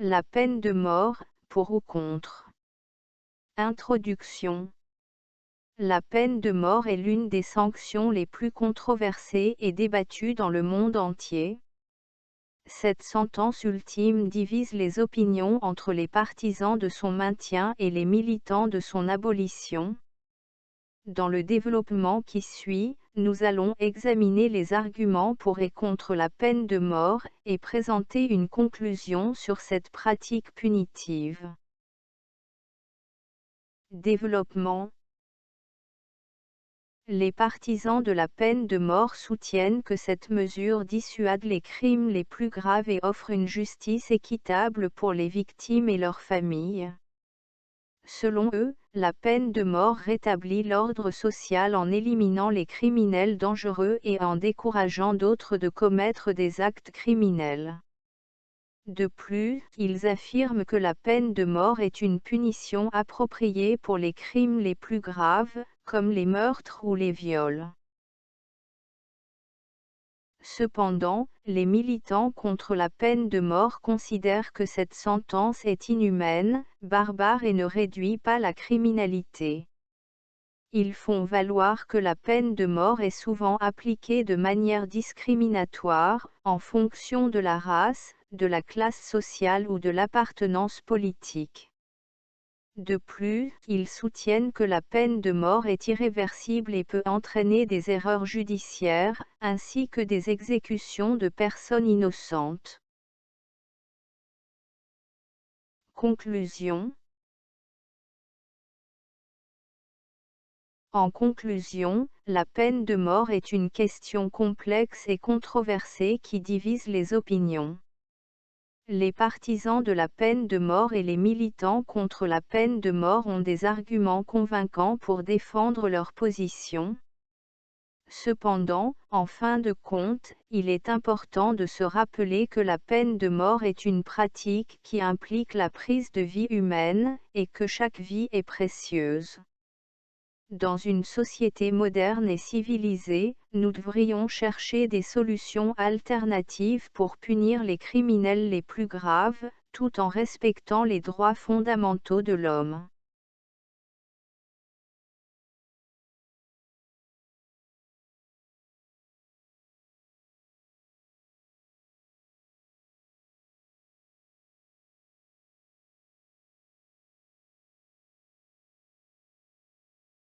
La peine de mort, pour ou contre. Introduction. La peine de mort est l'une des sanctions les plus controversées et débattues dans le monde entier. Cette sentence ultime divise les opinions entre les partisans de son maintien et les militants de son abolition. Dans le développement qui suit, nous allons examiner les arguments pour et contre la peine de mort, et présenter une conclusion sur cette pratique punitive. Développement. Les partisans de la peine de mort soutiennent que cette mesure dissuade les crimes les plus graves et offre une justice équitable pour les victimes et leurs familles. Selon eux, la peine de mort rétablit l'ordre social en éliminant les criminels dangereux et en décourageant d'autres de commettre des actes criminels. De plus, ils affirment que la peine de mort est une punition appropriée pour les crimes les plus graves, comme les meurtres ou les viols. Cependant, les militants contre la peine de mort considèrent que cette sentence est inhumaine, barbare et ne réduit pas la criminalité. Ils font valoir que la peine de mort est souvent appliquée de manière discriminatoire, en fonction de la race, de la classe sociale ou de l'appartenance politique. De plus, ils soutiennent que la peine de mort est irréversible et peut entraîner des erreurs judiciaires, ainsi que des exécutions de personnes innocentes. Conclusion. En conclusion, la peine de mort est une question complexe et controversée qui divise les opinions. Les partisans de la peine de mort et les militants contre la peine de mort ont des arguments convaincants pour défendre leur position. Cependant, en fin de compte, il est important de se rappeler que la peine de mort est une pratique qui implique la prise de vie humaine, et que chaque vie est précieuse. Dans une société moderne et civilisée, nous devrions chercher des solutions alternatives pour punir les criminels les plus graves, tout en respectant les droits fondamentaux de l'homme.